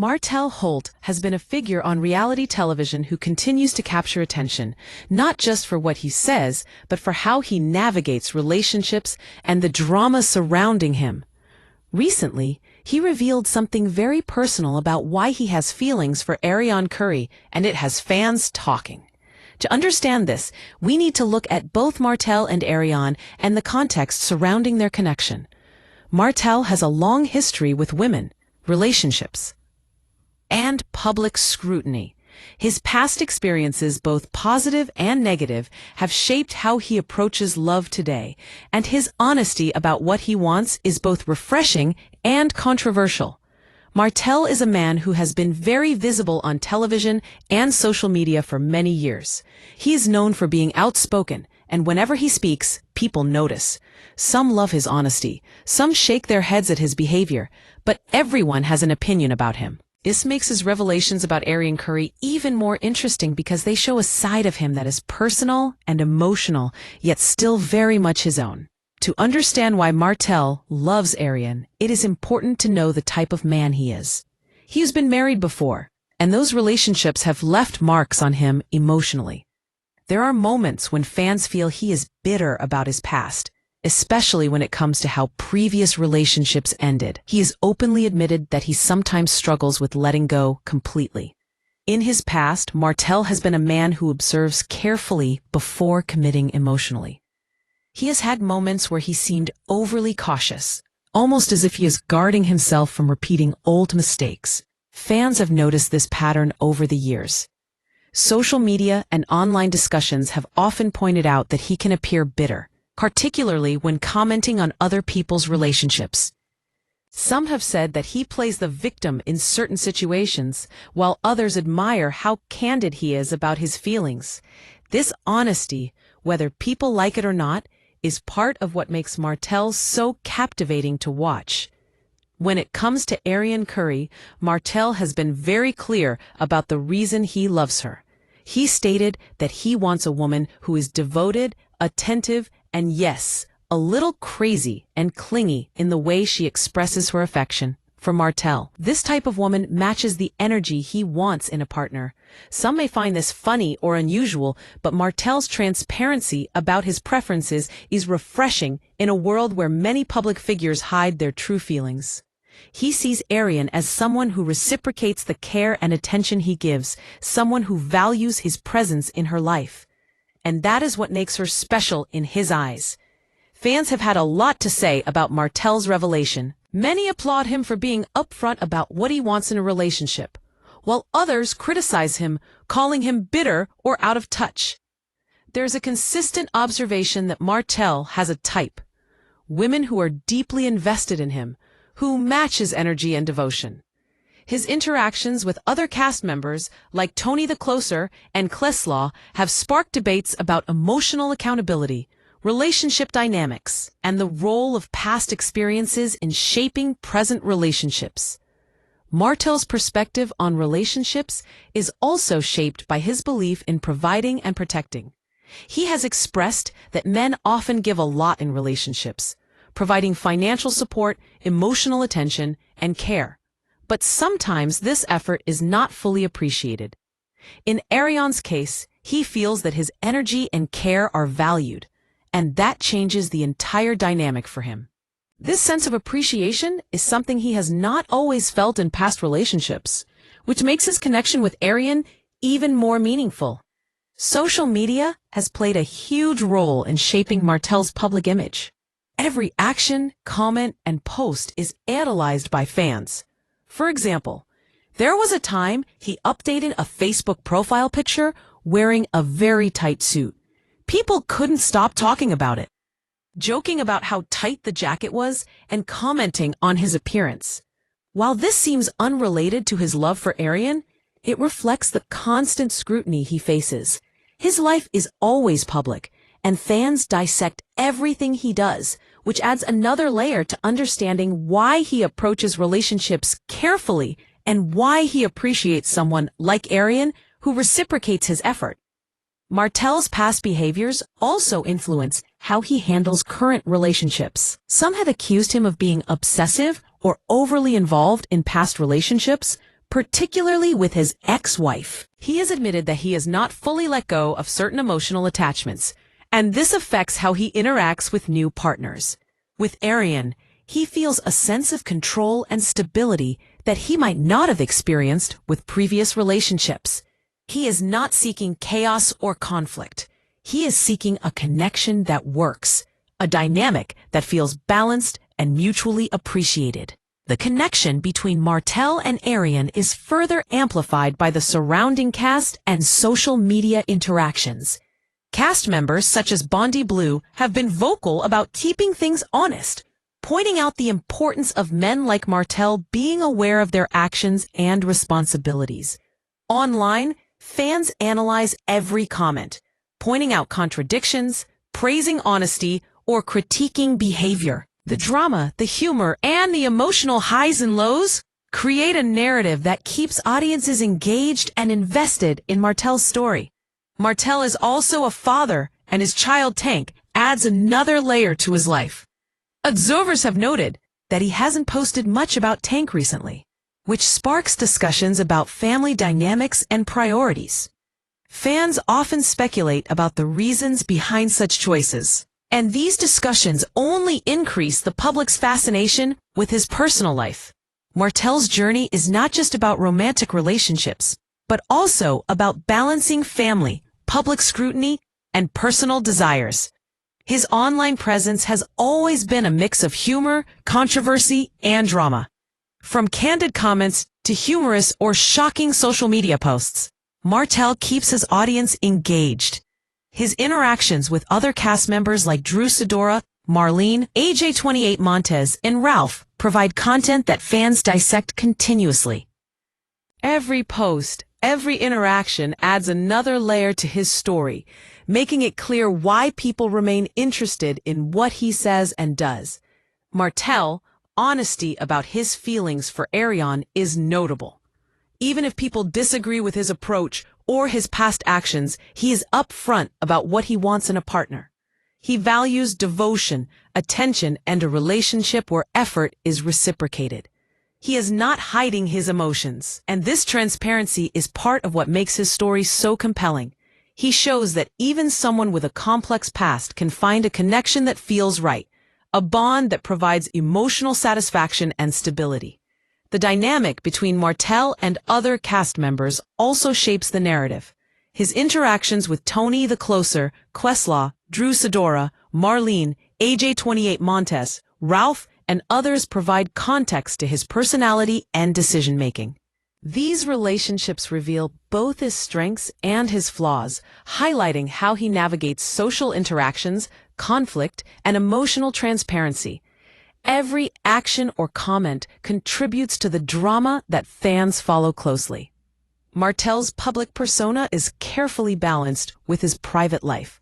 Martell Holt has been a figure on reality television who continues to capture attention, not just for what he says, but for how he navigates relationships and the drama surrounding him. Recently, he revealed something very personal about why he has feelings for Arionne Curry, and it has fans talking. To understand this, we need to look at both Martell and Arionne and the context surrounding their connection. Martell has a long history with women, relationships, and public scrutiny. His past experiences, both positive and negative, have shaped how he approaches love today, and his honesty about what he wants is both refreshing and controversial. Martell is a man who has been very visible on television and social media for many years. He is known for being outspoken, and whenever he speaks, people notice. Some love his honesty, some shake their heads at his behavior, but everyone has an opinion about him. This makes his revelations about Arionne Curry even more interesting because they show a side of him that is personal and emotional, yet still very much his own. To understand why Martell loves Arionne, it is important to know the type of man he is. He has been married before, and those relationships have left marks on him emotionally. There are moments when fans feel he is bitter about his past, especially when it comes to how previous relationships ended. He has openly admitted that he sometimes struggles with letting go completely. In his past, Martell has been a man who observes carefully before committing emotionally. He has had moments where he seemed overly cautious, almost as if he is guarding himself from repeating old mistakes. Fans have noticed this pattern over the years. Social media and online discussions have often pointed out that he can appear bitter, particularly when commenting on other people's relationships. Some have said that he plays the victim in certain situations, while others admire how candid he is about his feelings. This honesty, whether people like it or not, is part of what makes Martell so captivating to watch. When it comes to Arionne Curry, Martell has been very clear about the reason he loves her. He stated that he wants a woman who is devoted, attentive, and yes, a little crazy and clingy in the way she expresses her affection. For Martell, this type of woman matches the energy he wants in a partner. Some may find this funny or unusual, but Martell's transparency about his preferences is refreshing in a world where many public figures hide their true feelings. He sees Arionne as someone who reciprocates the care and attention he gives, someone who values his presence in her life. And that is what makes her special in his eyes. Fans have had a lot to say about Martell's revelation. Many applaud him for being upfront about what he wants in a relationship, while others criticize him, calling him bitter or out of touch. There's a consistent observation that Martell has a type: women who are deeply invested in him, who match his energy and devotion. His interactions with other cast members, like Tony the Closer and Kleslaw, have sparked debates about emotional accountability, relationship dynamics, and the role of past experiences in shaping present relationships. Martell's perspective on relationships is also shaped by his belief in providing and protecting. He has expressed that men often give a lot in relationships, providing financial support, emotional attention, and care. But sometimes this effort is not fully appreciated. In Arionne's case, he feels that his energy and care are valued, and that changes the entire dynamic for him. This sense of appreciation is something he has not always felt in past relationships, which makes his connection with Arionne even more meaningful. Social media has played a huge role in shaping Martell's public image. Every action, comment, and post is analyzed by fans. For example, there was a time he updated a Facebook profile picture wearing a very tight suit. People couldn't stop talking about it, joking about how tight the jacket was and commenting on his appearance. While this seems unrelated to his love for Arionne, it reflects the constant scrutiny he faces. His life is always public, and fans dissect everything he does, which adds another layer to understanding why he approaches relationships carefully and why he appreciates someone like Arionne who reciprocates his effort. Martell's past behaviors also influence how he handles current relationships. Some have accused him of being obsessive or overly involved in past relationships, particularly with his ex-wife. He has admitted that he has not fully let go of certain emotional attachments, and this affects how he interacts with new partners. With Arionne, he feels a sense of control and stability that he might not have experienced with previous relationships. He is not seeking chaos or conflict. He is seeking a connection that works, a dynamic that feels balanced and mutually appreciated. The connection between Martell and Arionne is further amplified by the surrounding cast and social media interactions. Cast members such as Bondi Blue have been vocal about keeping things honest, pointing out the importance of men like Martell being aware of their actions and responsibilities. Online, fans analyze every comment, pointing out contradictions, praising honesty, or critiquing behavior. The drama, the humor, and the emotional highs and lows create a narrative that keeps audiences engaged and invested in Martell's story. Martell is also a father, and his child Tank adds another layer to his life. Observers have noted that he hasn't posted much about Tank recently, which sparks discussions about family dynamics and priorities. Fans often speculate about the reasons behind such choices, and these discussions only increase the public's fascination with his personal life. Martell's journey is not just about romantic relationships, but also about balancing family, public scrutiny, and personal desires. His online presence has always been a mix of humor, controversy, and drama. From candid comments to humorous or shocking social media posts, Martell keeps his audience engaged. His interactions with other cast members like Drew Sidora, Marlene, AJ28 Montez, and Ralph provide content that fans dissect continuously. Every post, every interaction adds another layer to his story, making it clear why people remain interested in what he says and does. Martell's honesty about his feelings for Arionne is notable. Even if people disagree with his approach or his past actions, he is upfront about what he wants in a partner. He values devotion, attention, and a relationship where effort is reciprocated. He is not hiding his emotions, and this transparency is part of what makes his story so compelling. He shows that even someone with a complex past can find a connection that feels right, a bond that provides emotional satisfaction and stability. The dynamic between Martell and other cast members also shapes the narrative. His interactions with Tony the Closer, Questlove, Drew Sidora, Marlene, AJ28 Montez, Ralph, and others provide context to his personality and decision-making. These relationships reveal both his strengths and his flaws, highlighting how he navigates social interactions, conflict, and emotional transparency. Every action or comment contributes to the drama that fans follow closely. Martell's public persona is carefully balanced with his private life.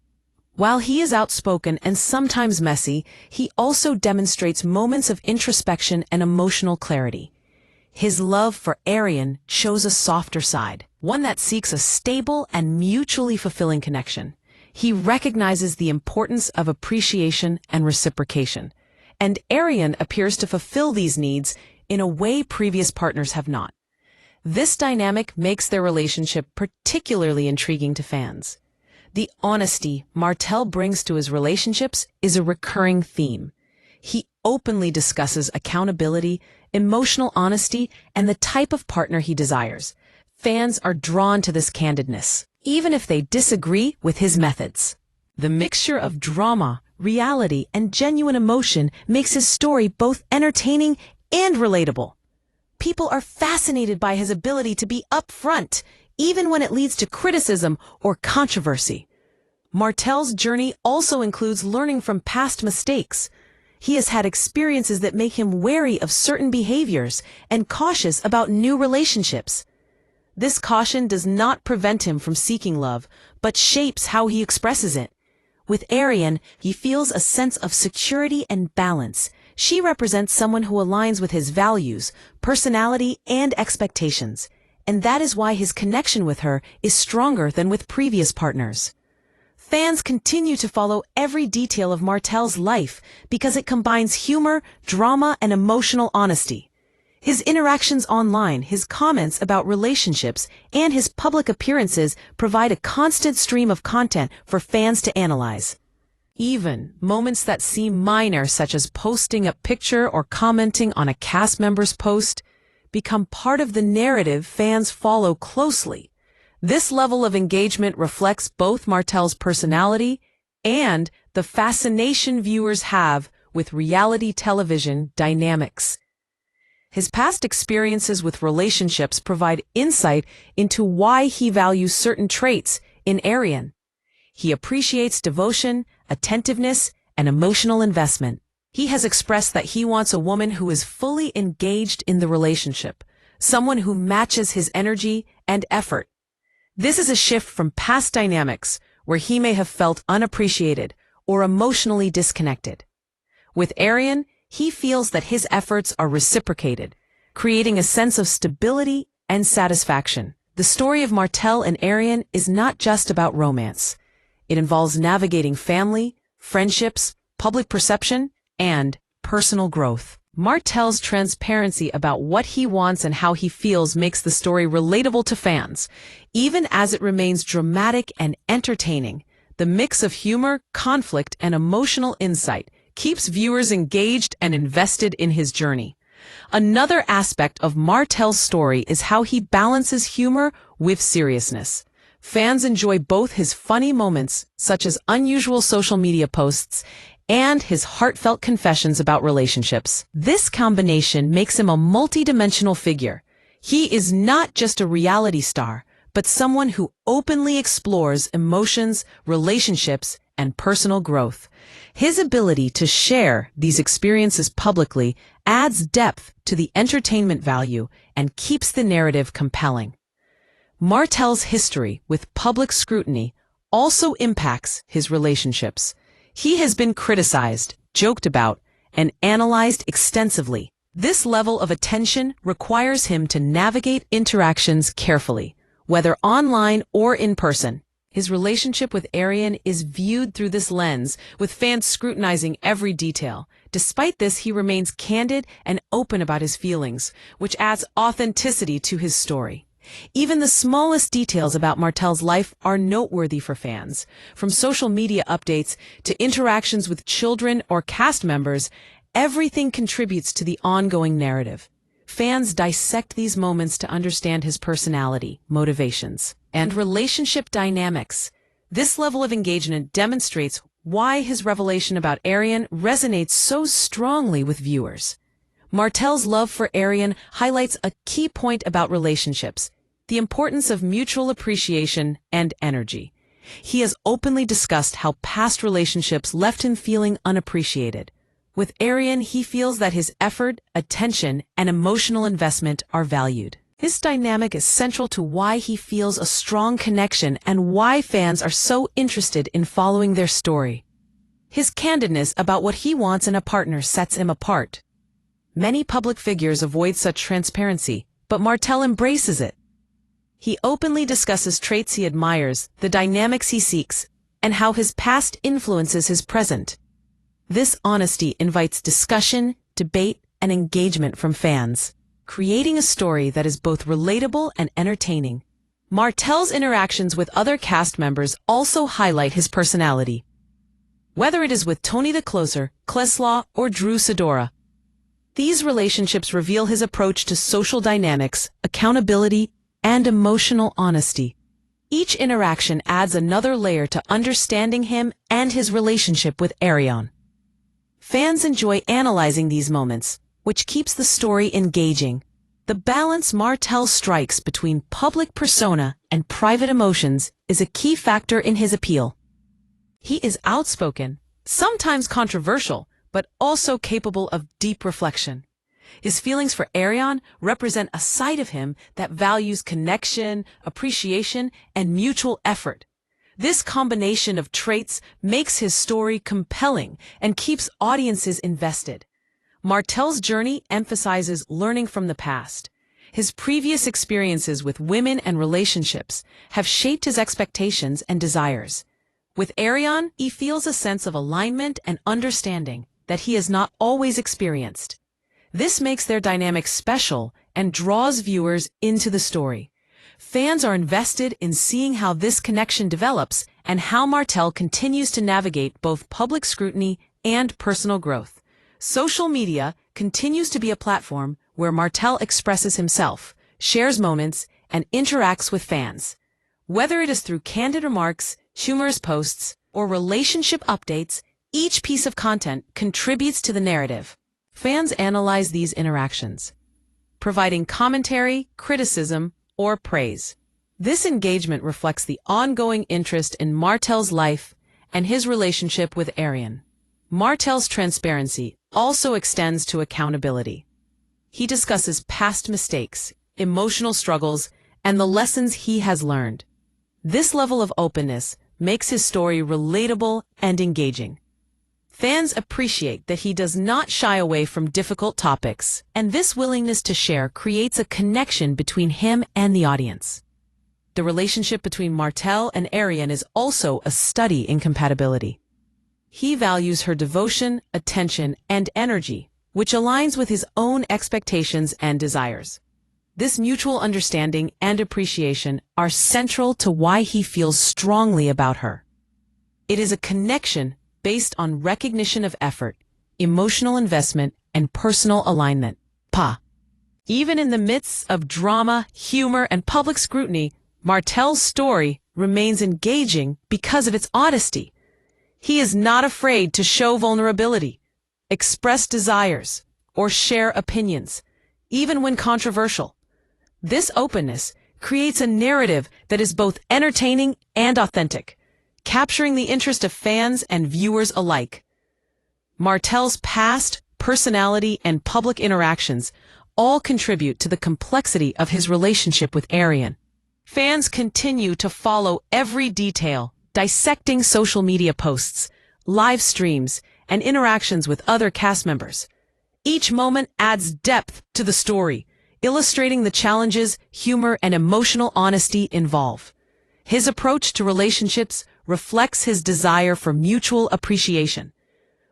While he is outspoken and sometimes messy, he also demonstrates moments of introspection and emotional clarity. His love for Arionne shows a softer side, one that seeks a stable and mutually fulfilling connection. He recognizes the importance of appreciation and reciprocation, and Arionne appears to fulfill these needs in a way previous partners have not. This dynamic makes their relationship particularly intriguing to fans. The honesty Martell brings to his relationships is a recurring theme. He openly discusses accountability, emotional honesty, and the type of partner he desires. Fans are drawn to this candidness, even if they disagree with his methods. The mixture of drama, reality, and genuine emotion makes his story both entertaining and relatable. People are fascinated by his ability to be upfront, even when it leads to criticism or controversy. Martell's journey also includes learning from past mistakes. He has had experiences that make him wary of certain behaviors and cautious about new relationships. This caution does not prevent him from seeking love, but shapes how he expresses it. With Arionne, he feels a sense of security and balance. She represents someone who aligns with his values, personality, and expectations, and that is why his connection with her is stronger than with previous partners. Fans continue to follow every detail of Martell's life because it combines humor, drama, and emotional honesty. His interactions online, his comments about relationships, and his public appearances provide a constant stream of content for fans to analyze. Even moments that seem minor, such as posting a picture or commenting on a cast member's post, become part of the narrative fans follow closely. This level of engagement reflects both Martell's personality and the fascination viewers have with reality television dynamics. His past experiences with relationships provide insight into why he values certain traits in Arionne. He appreciates devotion, attentiveness, and emotional investment. He has expressed that he wants a woman who is fully engaged in the relationship, someone who matches his energy and effort. This is a shift from past dynamics where he may have felt unappreciated or emotionally disconnected. With Arionne, he feels that his efforts are reciprocated, creating a sense of stability and satisfaction. The story of Martell and Arionne is not just about romance. It involves navigating family, friendships, public perception, and personal growth. Martell's transparency about what he wants and how he feels makes the story relatable to fans, even as it remains dramatic and entertaining. The mix of humor, conflict, and emotional insight keeps viewers engaged and invested in his journey. Another aspect of Martell's story is how he balances humor with seriousness. Fans enjoy both his funny moments, such as unusual social media posts, and his heartfelt confessions about relationships. This combination makes him a multi-dimensional figure. He is not just a reality star, but someone who openly explores emotions, relationships, and personal growth. His ability to share these experiences publicly adds depth to the entertainment value and keeps the narrative compelling. Martell's history with public scrutiny also impacts his relationships. He has been criticized, joked about, and analyzed extensively. This level of attention requires him to navigate interactions carefully, whether online or in person. His relationship with Arionne is viewed through this lens, with fans scrutinizing every detail. Despite this, he remains candid and open about his feelings, which adds authenticity to his story. Even the smallest details about Martell's life are noteworthy for fans. From social media updates to interactions with children or cast members, everything contributes to the ongoing narrative. Fans dissect these moments to understand his personality, motivations, and relationship dynamics. This level of engagement demonstrates why his revelation about Arionne resonates so strongly with viewers. Martell's love for Arionne highlights a key point about relationships: the importance of mutual appreciation and energy. He has openly discussed how past relationships left him feeling unappreciated. With Arionne, he feels that his effort, attention, and emotional investment are valued. This dynamic is central to why he feels a strong connection and why fans are so interested in following their story. His candidness about what he wants in a partner sets him apart. Many public figures avoid such transparency, but Martell embraces it. He openly discusses traits he admires, the dynamics he seeks, and how his past influences his present. This honesty invites discussion, debate, and engagement from fans, creating a story that is both relatable and entertaining. Martell's interactions with other cast members also highlight his personality. Whether it is with Tony the Closer, Kleslaw, or Drew Sidora, these relationships reveal his approach to social dynamics, accountability, and emotional honesty. Each interaction adds another layer to understanding him and his relationship with Arionne. Fans enjoy analyzing these moments, which keeps the story engaging. The balance Martell strikes between public persona and private emotions is a key factor in his appeal. He is outspoken, sometimes controversial, but also capable of deep reflection. His feelings for Arionne represent a side of him that values connection, appreciation, and mutual effort. This combination of traits makes his story compelling and keeps audiences invested. Martell's journey emphasizes learning from the past. His previous experiences with women and relationships have shaped his expectations and desires. With Arionne, he feels a sense of alignment and understanding that he has not always experienced. This makes their dynamic special and draws viewers into the story. Fans are invested in seeing how this connection develops and how Martell continues to navigate both public scrutiny and personal growth. Social media continues to be a platform where Martell expresses himself, shares moments, and interacts with fans. Whether it is through candid remarks, humorous posts, or relationship updates, each piece of content contributes to the narrative. Fans analyze these interactions, providing commentary, criticism, or praise. This engagement reflects the ongoing interest in Martell's life and his relationship with Arionne. Martell's transparency also extends to accountability. He discusses past mistakes, emotional struggles, and the lessons he has learned. This level of openness makes his story relatable and engaging. Fans appreciate that he does not shy away from difficult topics, and this willingness to share creates a connection between him and the audience. The relationship between Martell and Arionne is also a study in compatibility. He values her devotion, attention, and energy, which aligns with his own expectations and desires. This mutual understanding and appreciation are central to why he feels strongly about her. It is a connection based on recognition of effort, emotional investment, and personal alignment. Even in the midst of drama, humor, and public scrutiny, Martell's story remains engaging because of its honesty. He is not afraid to show vulnerability, express desires, or share opinions, even when controversial. This openness creates a narrative that is both entertaining and authentic, capturing the interest of fans and viewers alike. Martell's past, personality, and public interactions all contribute to the complexity of his relationship with Arionne. Fans continue to follow every detail, dissecting social media posts, live streams, and interactions with other cast members. Each moment adds depth to the story, illustrating the challenges, humor, and emotional honesty involved. His approach to relationships reflects his desire for mutual appreciation.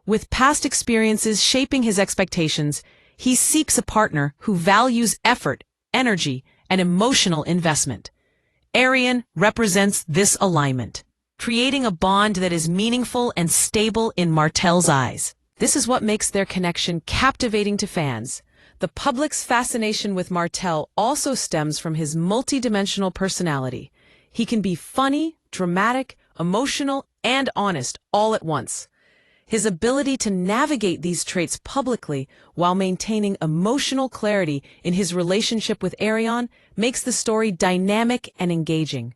With past experiences shaping his expectations, he seeks a partner who values effort, energy, and emotional investment. Arionne represents this alignment, creating a bond that is meaningful and stable in Martell's eyes. This is what makes their connection captivating to fans. The public's fascination with Martell also stems from his multidimensional personality. He can be funny, dramatic, emotional, and honest all at once. His ability to navigate these traits publicly while maintaining emotional clarity in his relationship with Arionne makes the story dynamic and engaging.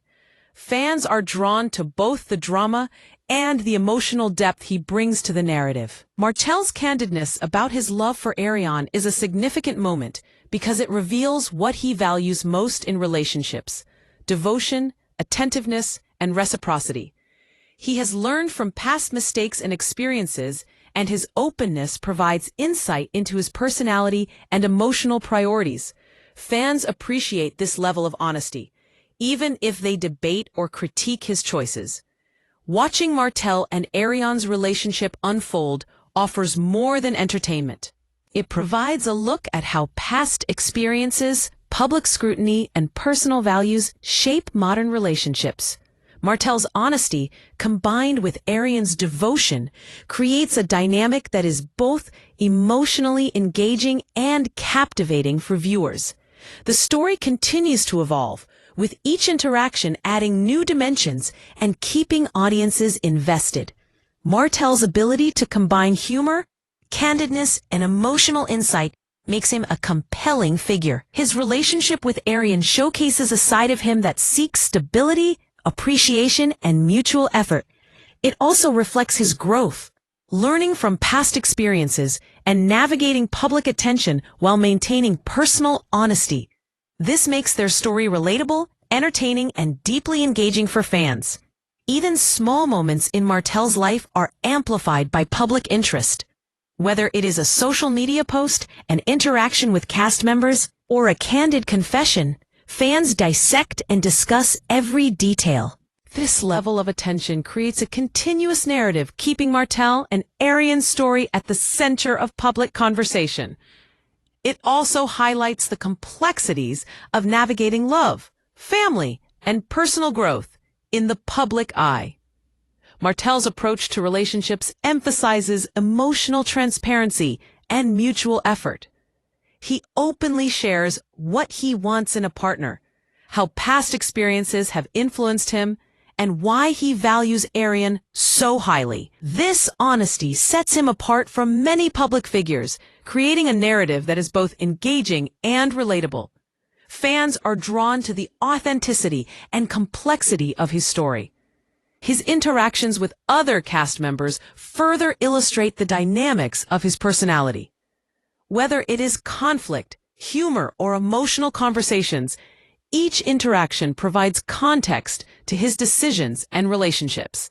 Fans are drawn to both the drama and the emotional depth he brings to the narrative. Martell's candidness about his love for Arionne is a significant moment because it reveals what he values most in relationships: devotion, attentiveness, and reciprocity. He has learned from past mistakes and experiences, and his openness provides insight into his personality and emotional priorities. Fans appreciate this level of honesty, even if they debate or critique his choices. Watching Martell and Arionne's relationship unfold offers more than entertainment. It provides a look at how past experiences, public scrutiny, and personal values shape modern relationships. Martell's honesty, combined with Arionne's devotion, creates a dynamic that is both emotionally engaging and captivating for viewers. The story continues to evolve, with each interaction adding new dimensions and keeping audiences invested. Martell's ability to combine humor, candidness, and emotional insight makes him a compelling figure. His relationship with Arionne showcases a side of him that seeks stability, appreciation, and mutual effort. It also reflects his growth, learning from past experiences and navigating public attention while maintaining personal honesty. This makes their story relatable, entertaining, and deeply engaging for fans. Even small moments in Martell's life are amplified by public interest. Whether it is a social media post, an interaction with cast members, or a candid confession, fans dissect and discuss every detail. This level of attention creates a continuous narrative, keeping Martell and Arionne's story at the center of public conversation. It also highlights the complexities of navigating love, family, and personal growth in the public eye. Martell's approach to relationships emphasizes emotional transparency and mutual effort. He openly shares what he wants in a partner, how past experiences have influenced him, and why he values Arionne so highly. This honesty sets him apart from many public figures, creating a narrative that is both engaging and relatable. Fans are drawn to the authenticity and complexity of his story. His interactions with other cast members further illustrate the dynamics of his personality. Whether it is conflict, humor, or emotional conversations, each interaction provides context to his decisions and relationships.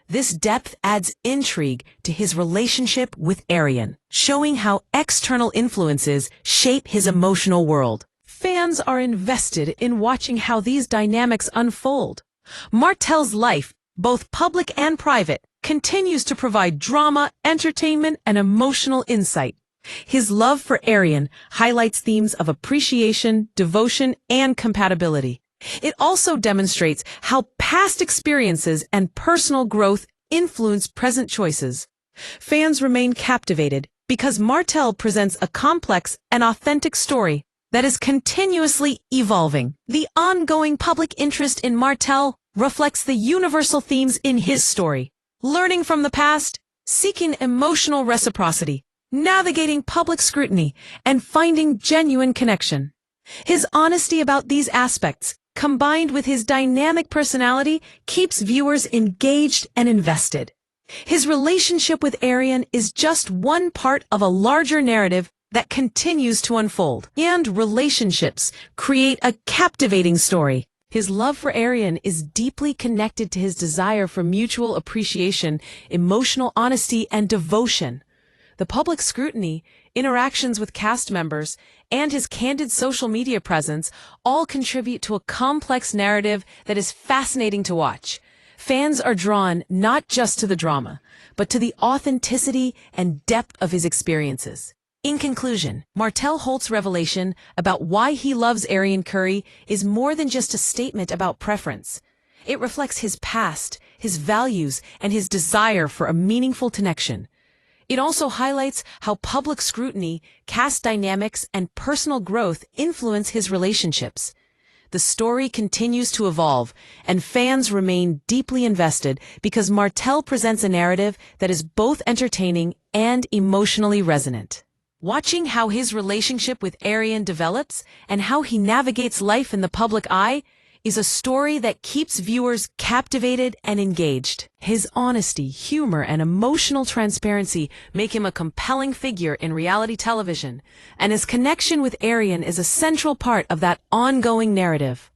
This depth adds intrigue to his relationship with Arionne, showing how external influences shape his emotional world. Fans are invested in watching how these dynamics unfold. Martell's life, both public and private, continues to provide drama, entertainment, and emotional insight. His love for Arionne highlights themes of appreciation, devotion, and compatibility. It also demonstrates how past experiences and personal growth influence present choices. Fans remain captivated because Martell presents a complex and authentic story that is continuously evolving. The ongoing public interest in Martell reflects the universal themes in his story: learning from the past, seeking emotional reciprocity, navigating public scrutiny, and finding genuine connection. His honesty about these aspects, combined with his dynamic personality, keeps viewers engaged and invested. His relationship with Arionne is just one part of a larger narrative that continues to unfold. And relationships create a captivating story. His love for Arionne is deeply connected to his desire for mutual appreciation, emotional honesty, and devotion. The public scrutiny, interactions with cast members, and his candid social media presence all contribute to a complex narrative that is fascinating to watch. Fans are drawn not just to the drama, but to the authenticity and depth of his experiences. In conclusion, Martell Holt's revelation about why he loves Arionne Curry is more than just a statement about preference. It reflects his past, his values, and his desire for a meaningful connection. It also highlights how public scrutiny, cast dynamics, and personal growth influence his relationships. The story continues to evolve, and fans remain deeply invested because Martell presents a narrative that is both entertaining and emotionally resonant. Watching how his relationship with Arionne develops and how he navigates life in the public eye is a story that keeps viewers captivated and engaged. His honesty, humor, and emotional transparency make him a compelling figure in reality television, and his connection with Arionne is a central part of that ongoing narrative.